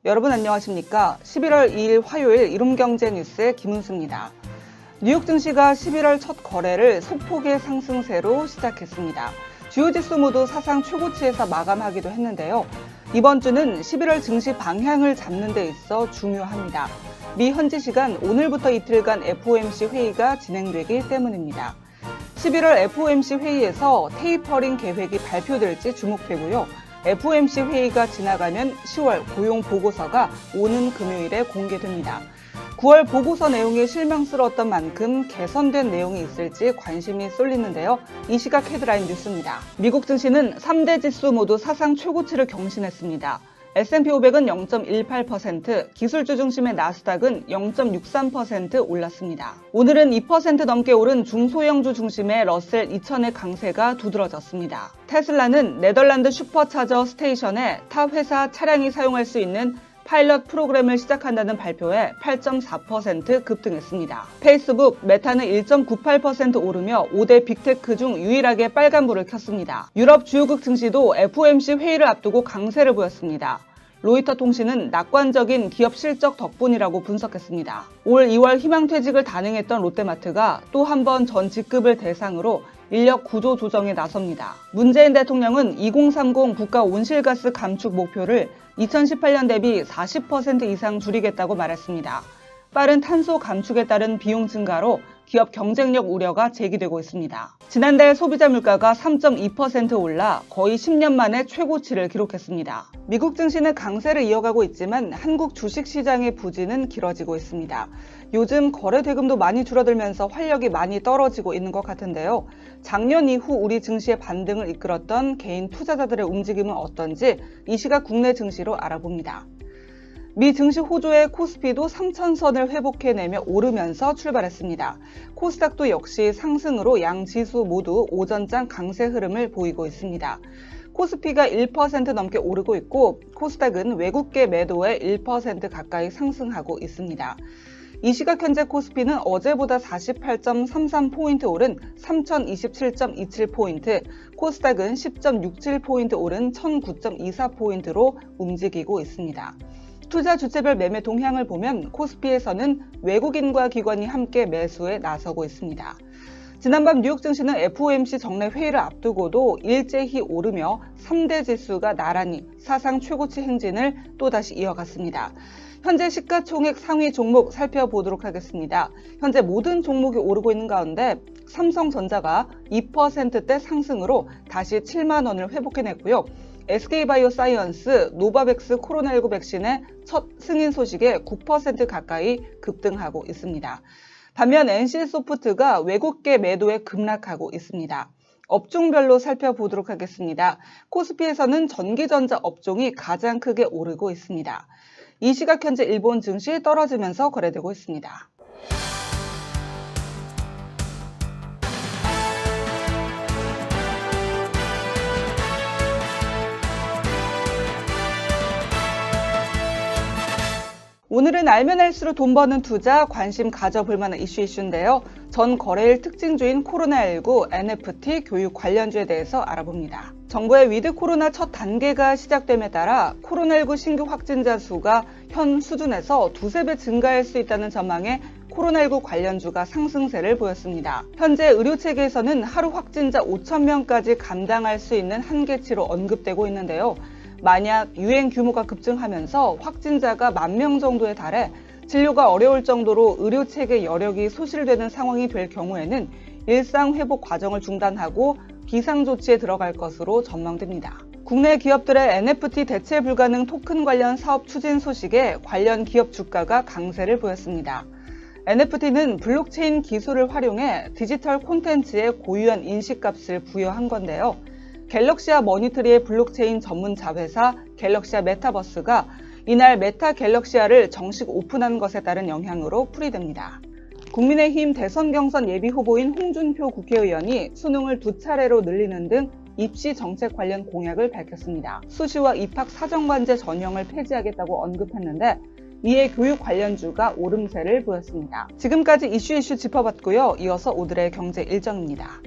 여러분 안녕하십니까? 11월 2일 화요일 이룸경제뉴스의 김은수입니다. 뉴욕 증시가 11월 첫 거래를 소폭의 상승세로 시작했습니다. 주요 지수 모두 사상 최고치에서 마감하기도 했는데요. 이번 주는 11월 증시 방향을 잡는 데 있어 중요합니다. 미 현지 시간 오늘부터 이틀간 FOMC 회의가 진행되기 때문입니다. 11월 FOMC 회의에서 테이퍼링 계획이 발표될지 주목되고요. FOMC 회의가 지나가면 10월 고용 보고서가 오는 금요일에 공개됩니다. 9월 보고서 내용이 실망스러웠던 만큼 개선된 내용이 있을지 관심이 쏠리는데요. 이 시각 헤드라인 뉴스입니다. 미국 증시는 3대 지수 모두 사상 최고치를 경신했습니다. S&P 500은 0.18%, 기술주 중심의 나스닥은 0.63% 올랐습니다. 오늘은 2% 넘게 오른 중소형주 중심의 러셀 2000의 강세가 두드러졌습니다. 테슬라는 네덜란드 슈퍼차저 스테이션에 타 회사 차량이 사용할 수 있는 파일럿 프로그램을 시작한다는 발표에 8.4% 급등했습니다. 페이스북, 메타는 1.98% 오르며 5대 빅테크 중 유일하게 빨간불을 켰습니다. 유럽 주요국 증시도 FOMC 회의를 앞두고 강세를 보였습니다. 로이터 통신은 낙관적인 기업 실적 덕분이라고 분석했습니다. 올 2월 희망퇴직을 단행했던 롯데마트가 또 한 번 전 직급을 대상으로 인력 구조 조정에 나섭니다. 문재인 대통령은 2030 국가 온실가스 감축 목표를 2018년 대비 40% 이상 줄이겠다고 말했습니다. 빠른 탄소 감축에 따른 비용 증가로 기업 경쟁력 우려가 제기되고 있습니다. 지난달 소비자 물가가 3.2% 올라 거의 10년 만에 최고치를 기록했습니다. 미국 증시는 강세를 이어가고 있지만 한국 주식시장의 부진은 길어지고 있습니다. 요즘 거래 대금도 많이 줄어들면서 활력이 많이 떨어지고 있는 것 같은데요. 작년 이후 우리 증시의 반등을 이끌었던 개인 투자자들의 움직임은 어떤지 이 시각 국내 증시로 알아봅니다. 미 증시 호조의 코스피도 3,000선을 회복해내며 오르면서 출발했습니다. 코스닥도 역시 상승으로 양 지수 모두 오전장 강세 흐름을 보이고 있습니다. 코스피가 1% 넘게 오르고 있고 코스닥은 외국계 매도에 1% 가까이 상승하고 있습니다. 이 시각 현재 코스피는 어제보다 48.33포인트 오른 3,027.27포인트, 코스닥은 10.67포인트 오른 1,009.24포인트로 움직이고 있습니다. 투자 주체별 매매 동향을 보면 코스피에서는 외국인과 기관이 함께 매수에 나서고 있습니다. 지난밤 뉴욕 증시는 FOMC 정례 회의를 앞두고도 일제히 오르며 3대 지수가 나란히 사상 최고치 행진을 또다시 이어갔습니다. 현재 시가총액 상위 종목 살펴보도록 하겠습니다. 현재 모든 종목이 오르고 있는 가운데 삼성전자가 2%대 상승으로 다시 7만 원을 회복해냈고요. SK바이오사이언스, 노바백스 코로나19 백신의 첫 승인 소식에 9% 가까이 급등하고 있습니다. 반면 NC소프트가 외국계 매도에 급락하고 있습니다. 업종별로 살펴보도록 하겠습니다. 코스피에서는 전기전자 업종이 가장 크게 오르고 있습니다. 이 시각 현재 일본 증시 떨어지면서 거래되고 있습니다. 오늘은 알면 알수록 돈 버는 투자, 관심 가져볼 만한 이슈인데요. 전 거래일 특징주인 코로나19, NFT, 교육 관련주에 대해서 알아봅니다. 정부의 위드 코로나 첫 단계가 시작됨에 따라 코로나19 신규 확진자 수가 현 수준에서 두세 배 증가할 수 있다는 전망에 코로나19 관련주가 상승세를 보였습니다. 현재 의료체계에서는 하루 확진자 5,000명까지 감당할 수 있는 한계치로 언급되고 있는데요. 만약 유행 규모가 급증하면서 확진자가 10,000명 정도에 달해 진료가 어려울 정도로 의료체계 여력이 소실되는 상황이 될 경우에는 일상 회복 과정을 중단하고 비상조치에 들어갈 것으로 전망됩니다. 국내 기업들의 NFT 대체 불가능 토큰 관련 사업 추진 소식에 관련 기업 주가가 강세를 보였습니다. NFT는 블록체인 기술을 활용해 디지털 콘텐츠에 고유한 인식값을 부여한 건데요. 갤럭시아 머니트리의 블록체인 전문 자회사 갤럭시아 메타버스가 이날 메타 갤럭시아를 정식 오픈한 것에 따른 영향으로 풀이됩니다. 국민의힘 대선 경선 예비 후보인 홍준표 국회의원이 수능을 2차례로 늘리는 등 입시 정책 관련 공약을 밝혔습니다. 수시와 입학 사정관제 전형을 폐지하겠다고 언급했는데 이에 교육 관련주가 오름세를 보였습니다. 지금까지 이슈 짚어봤고요. 이어서 오늘의 경제 일정입니다.